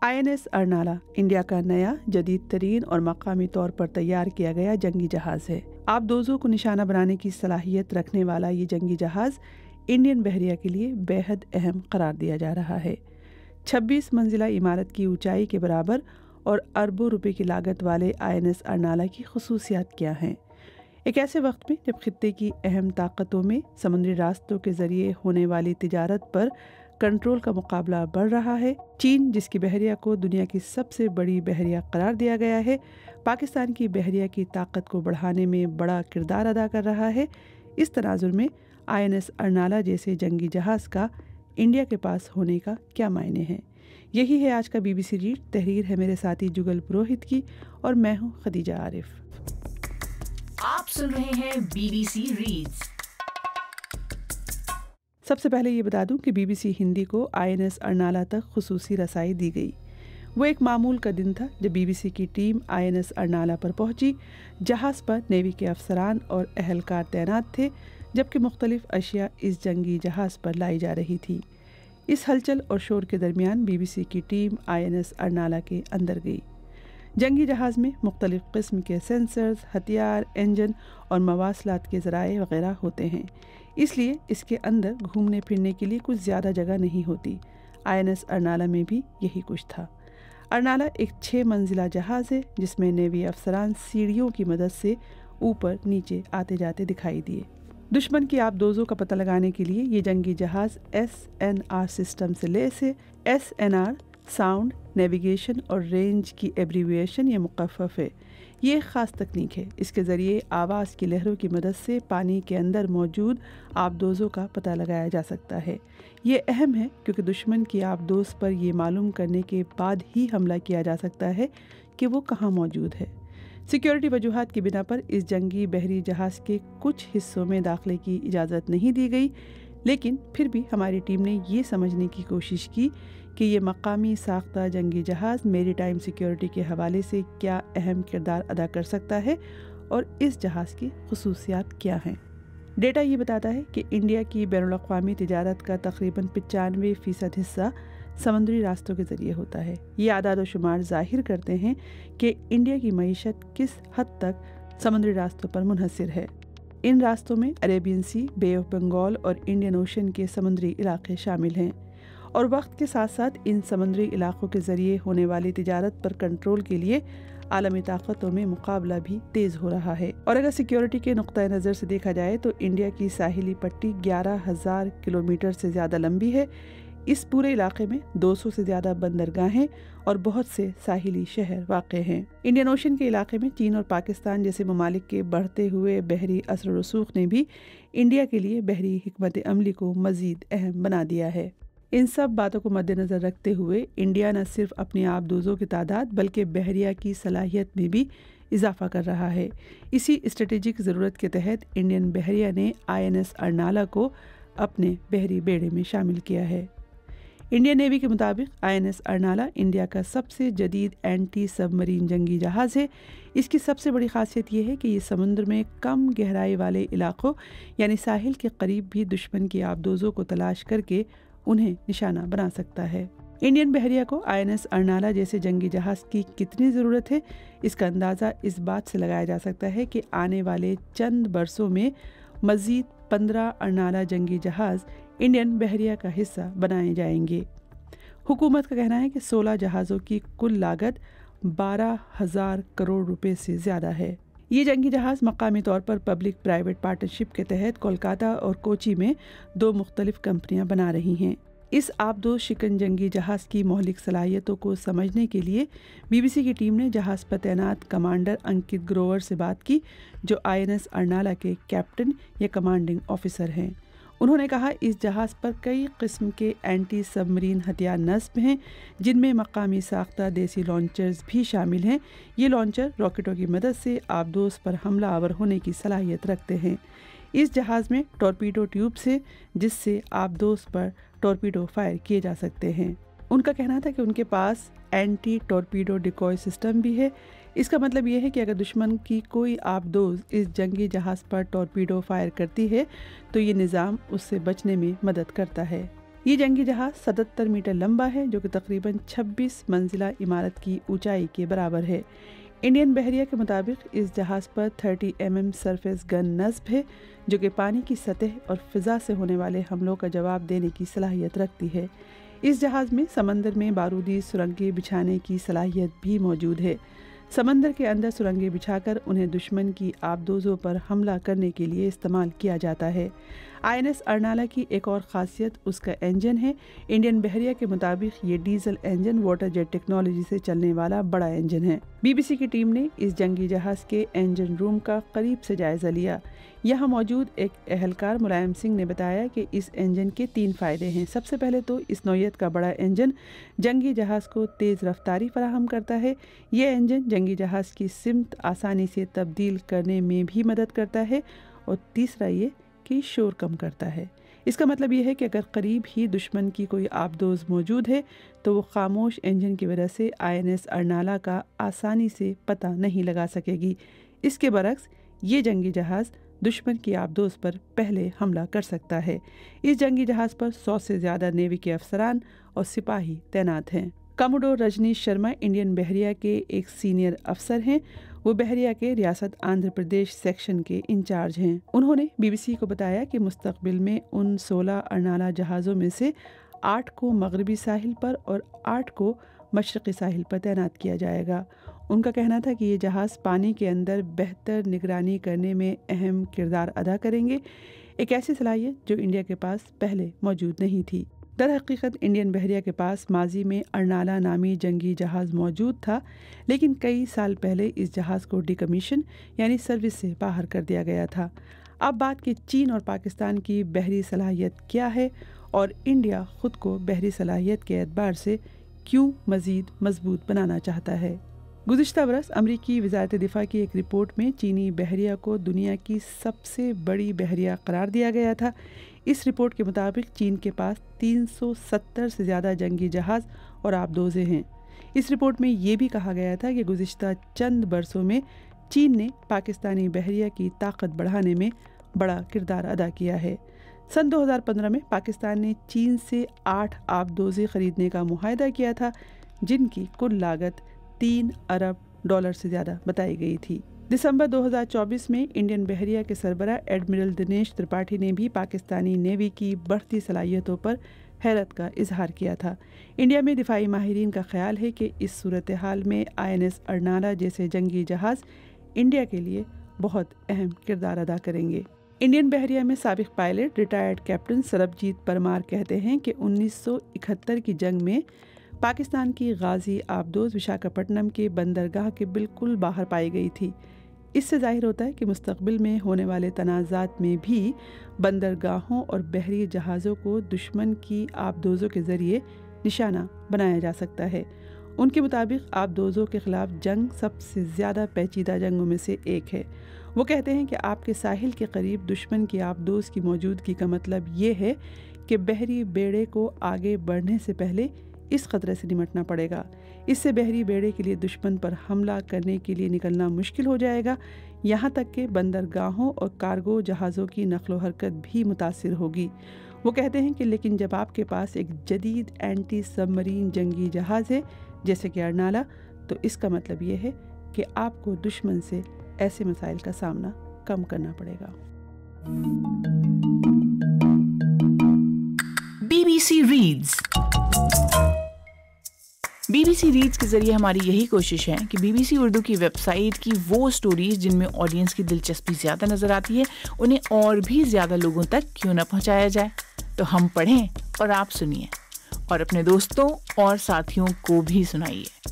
INS Arnala India का नया जदीद तरीन और मकामी तौर पर तैयार किया गया जंगी जहाज है। आबदोजों को निशाना बनाने की सलाहियत रखने वाला ये जंगी जहाज इंडियन बहरिया के लिए बेहद अहम करार दिया जा रहा है। 26 मंजिला इमारत की ऊंचाई के बराबर और अरबों रुपए की लागत वाले INS अर्नाला की खसूसियात क्या हैं? एक ऐसे वक्त में जब खित्ते की अहम ताकतों में समुद्री रास्तों के जरिए होने वाली तिजारत पर कंट्रोल का मुकाबला बढ़ रहा है, चीन जिसकी बहरिया को दुनिया की सबसे बड़ी बहरिया करार दिया गया है, पाकिस्तान की बहरिया की ताकत को बढ़ाने में बड़ा किरदार अदा कर रहा है, इस तनाजुर में INS अर्नाला जैसे जंगी जहाज का इंडिया के पास होने का क्या मायने हैं? यही है आज का BBC रीड। तहरीर है मेरे साथी जुगल पुरोहित की और मैं हूँ खदीजा आरिफ। आप सुन रहे हैं BBC रीड्स। सबसे पहले ये बता दूं कि BBC हिंदी को INS अर्नाला तक खुसूसी रसाई दी गई। वो एक मामूल का दिन था जब BBC की टीम INS अर्नाला पर पहुंची। जहाज़ पर नेवी के अफसरान और अहलकार तैनात थे, जबकि मुख्तलिफ अशिया इस जंगी जहाज़ पर लाई जा रही थी। इस हलचल और शोर के दरमियान BBC की टीम INS अर्नाला के अंदर गई। जंगी जहाज़ में मुख्तलिफ किस्म के सेंसर्स, हथियार, इंजन और मवासलात के ज़राए वगैरह होते हैं, इसलिए इसके अंदर घूमने फिरने के लिए कुछ ज़्यादा जगह नहीं होती। INS अर्नाला में भी यही कुछ था। अर्नाला एक 6 मंजिला जहाज़ है जिसमें नेवी अफसरान सीढ़ियों की मदद से ऊपर नीचे आते जाते दिखाई दिए। दुश्मन की आबदोजों का पता लगाने के लिए ये जंगी जहाज़ SNR सिस्टम से लैस है। SNR साउंड, नेविगेशन और रेंज की एब्रीविएशन या मुकफ़फ़ है। ये एक ख़ास तकनीक है। इसके ज़रिए आवाज़ की लहरों की मदद से पानी के अंदर मौजूद आबदोज़ों का पता लगाया जा सकता है। ये अहम है क्योंकि दुश्मन की आबदोज़ पर ये मालूम करने के बाद ही हमला किया जा सकता है कि वो कहाँ मौजूद है। सिक्योरिटी वजूहात की बिना पर इस जंगी बहरी जहाज़ के कुछ हिस्सों में दाखिले की इजाज़त नहीं दी गई, लेकिन फिर भी हमारी टीम ने ये समझने की कोशिश की कि ये मकामी साख्ता जंगी जहाज़ मेरीटाइम सिक्योरिटी के हवाले से क्या अहम किरदार अदा कर सकता है और इस जहाज़ की खसूसियात क्या हैं। डेटा ये बताता है कि इंडिया की बैनुल-अक़वामी तिजारत का तकरीबन 95% हिस्सा समुद्री रास्तों के ज़रिए होता है। ये आदाद व शुमार ज़ाहिर करते हैं कि इंडिया की मईशत किस हद तक समुद्री रास्तों पर मुनहसर है। इन रास्तों में Arabian Sea, bay of Bengal और इंडियन ओशन के समुद्री इलाके शामिल हैं और वक्त के साथ साथ इन समुद्री इलाकों के ज़रिए होने वाली तिजारत पर कंट्रोल के लिए आलमी ताकतों में मुकाबला भी तेज़ हो रहा है। और अगर सिक्योरिटी के नुक्ता नज़र से देखा जाए तो इंडिया की साहिली पट्टी 11,000 किलोमीटर से ज़्यादा लंबी है। इस पूरे इलाके में 200 से ज़्यादा बंदरगाहें और बहुत से साहिली शहर वाक़े हैं। इंडियन ओशन के इलाके में चीन और पाकिस्तान जैसे ममालिक के बढ़ते हुए बहरी असर रसूख ने भी इंडिया के लिए बहरी हिकमत अमली को मज़ीद अहम बना दिया है। इन सब बातों को मद्देनज़र रखते हुए इंडिया न सिर्फ अपनी आबदोज़ों की तादाद बल्कि बहरिया की सलाहियत में भी इजाफा कर रहा है। इसी स्ट्रेटेजिक ज़रूरत के तहत इंडियन बहरिया ने INS अर्नाला को अपने बहरी बेड़े में शामिल किया है। इंडियन नेवी के मुताबिक INS अर्नाला इंडिया का सबसे जदीद एंटी सबमरीन जंगी जहाज़ है। इसकी सबसे बड़ी खासियत यह है कि ये समुद्र में कम गहराई वाले इलाकों यानी साहिल के करीब भी दुश्मन की आबदोज़ों को तलाश करके उन्हें निशाना बना सकता है। इंडियन बहरिया को INS अर्नाला जैसे जंगी जहाज़ की कितनी ज़रूरत है, इसका अंदाज़ा इस बात से लगाया जा सकता है कि आने वाले चंद बरसों में मज़ीद 15 अर्नाला जंगी जहाज़ इंडियन बहरिया का हिस्सा बनाए जाएंगे। हुकूमत का कहना है कि 16 जहाज़ों की कुल लागत 12,000 करोड़ रुपए से ज़्यादा है। ये जंगी जहाज़ मकामी तौर पर पब्लिक प्राइवेट पार्टनरशिप के तहत कोलकाता और कोची में 2 मुख्तलिफ कंपनियां बना रही हैं। इस आबदोज़ शिकन जंगी जहाज़ की मौलिक सलाहियतों को समझने के लिए BBC की टीम ने जहाज़ पर तैनात कमांडर अंकित ग्रोवर से बात की, जो INS अर्नाला के कैप्टन या कमांडिंग ऑफिसर हैं। उन्होंने कहा इस जहाज़ पर कई किस्म के एंटी सबमरीन हथियार नस्ब हैं, जिनमें मकामी साख्ता देसी लॉन्चर्स भी शामिल हैं। ये लॉन्चर रॉकेटों की मदद से आबदोज़ पर हमला आवर होने की सलाहियत रखते हैं। इस जहाज़ में टॉर्पीडो ट्यूब्स है जिससे आबदोज़ पर टॉर्पीडो फायर किए जा सकते हैं। उनका कहना था कि उनके पास एंटी टॉर्पीडो डिकॉय सिस्टम भी है। इसका मतलब यह है कि अगर दुश्मन की कोई आबदोज़ इस जंगी जहाज़ पर टॉर्पीडो फायर करती है तो ये निज़ाम उससे बचने में मदद करता है। یہ جنگی جہاز 77 میٹر لمبا ہے جو کہ تقریباً 26 منزلہ عمارت کی اونچائی کے برابر ہے۔ انڈین بحریہ کے مطابق اس جہاز پر 30 mm سرفیس گن نصب ہے جو کہ پانی کی سطح اور فضا سے ہونے والے حملوں کا جواب دینے کی صلاحیت رکھتی ہے۔ اس جہاز میں سمندر میں بارودی سرنگیں بچھانے کی صلاحیت بھی موجود ہے۔ سمندر کے اندر سرنگیں بچھا کر انہیں دشمن کی آبدوزوں پر حملہ کرنے کے لیے استعمال کیا جاتا ہے۔ INS ارنالہ کی ایک اور خاصیت اس کا انجن ہے۔ انڈین بحریہ کے مطابق یہ diesel engine water jet technology سے چلنے والا بڑا انجن ہے۔ BBC کی ٹیم نے اس جنگی جہاز کے انجن روم کا قریب سے جائزہ لیا۔ یہاں موجود ایک اہلکار ملائم سنگھ نے بتایا کہ اس انجن کے 3 فائدے ہیں۔ سب سے پہلے تو اس نوعیت کا بڑا انجن جنگی جہاز کو تیز رفتاری فراہم کرتا ہے۔ یہ انجن جنگی جہاز کی سمت آسانی سے تبدیل کرنے میں بھی مدد کرتا ہے، اور تیسرا یہ کہ شور کم کرتا ہے۔ اس کا مطلب یہ ہے کہ اگر قریب ہی دشمن کی کوئی آبدوز موجود ہے تو وہ خاموش انجن کی وجہ سے INS ارنالہ کا آسانی سے پتہ نہیں لگا سکے گی۔ اس کے برعکس یہ جنگی جہاز دشمن کی آبدوز پر پہلے حملہ کر سکتا ہے۔ اس جنگی جہاز پر 100 سے زیادہ نیوی کے افسران اور سپاہی تعینات ہیں۔ کاموڈور رجنیش شرما انڈین بحریہ کے ایک سینئر افسر ہیں۔ وہ بحریہ کے ریاست آندھرا پردیش سیکشن کے انچارج ہیں۔ انہوں نے BBC کو بتایا کہ مستقبل میں ان 16 ارنالہ جہازوں میں سے 8 کو مغربی ساحل پر اور 8 کو مشرقی ساحل پر تعینات کیا جائے گا۔ ان کا کہنا تھا کہ یہ جہاز پانی کے اندر بہتر نگرانی کرنے میں اہم کردار ادا کریں گے، ایک ایسی صلاحیت جو انڈیا کے پاس پہلے موجود نہیں تھی۔ در حقیقت انڈین بحریہ کے پاس ماضی میں ارنالہ نامی جنگی جہاز موجود تھا، لیکن کئی سال پہلے اس جہاز کو ڈیکمیشن یعنی سروس سے باہر کر دیا گیا تھا۔ اب بات کہ چین اور پاکستان کی بحری صلاحیت کیا ہے اور انڈیا خود کو بحری صلاحیت کے اعتبار سے کیوں مزید مضبوط بنانا چاہتا ہے۔ گزشتہ برس امریکی وزارت دفاع کی ایک رپورٹ میں چینی بحریہ کو دنیا کی سب سے بڑی بحریہ قرار دیا گیا تھا۔ اس رپورٹ کے مطابق چین کے پاس 370 سے زیادہ جنگی جہاز اور آبدوزیں ہیں۔ اس رپورٹ میں یہ بھی کہا گیا تھا کہ گزشتہ چند برسوں میں چین نے پاکستانی بحریہ کی طاقت بڑھانے میں بڑا کردار ادا کیا ہے۔ سن 2015 میں پاکستان نے چین سے 8 آبدوزیں خریدنے کا معاہدہ کیا تھا، جن کی کل لاگت $3 ارب سے زیادہ بتائی گئی تھی۔ دسمبر 2024 میں انڈین بحریہ کے سربراہ ایڈمرل دنیش ترپاٹھی نے بھی پاکستانی نیوی کی بڑھتی صلاحیتوں پر حیرت کا اظہار کیا تھا۔ انڈیا میں دفاعی ماہرین کا خیال ہے کہ اس صورتحال میں INS ارنالہ جیسے جنگی جہاز انڈیا کے لیے بہت اہم کردار ادا کریں گے۔ انڈین بحریہ میں سابق pilot retired captain Sarabjit Parmar کہتے ہیں کہ 1971 کی جنگ میں پاکستان کی غازی آبدوز وشاکھاپٹنم کے بندرگاہ کے بالکل باہر پائی گئی تھی۔ اس سے ظاہر ہوتا ہے کہ مستقبل میں ہونے والے تنازعات میں بھی بندرگاہوں اور بحری جہازوں کو دشمن کی آبدوزوں کے ذریعے نشانہ بنایا جا سکتا ہے۔ ان کے مطابق آبدوزوں کے خلاف جنگ سب سے زیادہ پیچیدہ جنگوں میں سے ایک ہے۔ وہ کہتے ہیں کہ آپ کے ساحل کے قریب دشمن کی آبدوز کی موجودگی کا مطلب یہ ہے کہ بحری بیڑے کو آگے بڑھنے سے پہلے اس خطرے سے نمٹنا پڑے گا۔ اس سے بحری بیڑے کے لیے دشمن پر حملہ کرنے کے لیے نکلنا مشکل ہو جائے گا، یہاں تک کہ بندرگاہوں اور کارگو جہازوں کی نقل و حرکت بھی متاثر ہوگی۔ وہ کہتے ہیں کہ لیکن جب آپ کے پاس ایک جدید اینٹی سب مرین جنگی جہاز ہے جیسے کہ ارنالہ، تو اس کا مطلب یہ ہے کہ آپ کو دشمن سے ایسے مسائل کا سامنا کم کرنا پڑے گا۔ BBC ریڈز BBC ریڈز کے ذریعے ہماری یہی کوشش ہے کہ BBC اردو کی ویب سائٹ کی وہ سٹوریز جن میں آڈینس کی دلچسپی زیادہ نظر آتی ہے انہیں اور بھی زیادہ لوگوں تک کیوں نہ پہنچایا جائے۔ تو ہم پڑھیں اور آپ سنیے، اور اپنے دوستوں اور ساتھیوں کو بھی سنائیے۔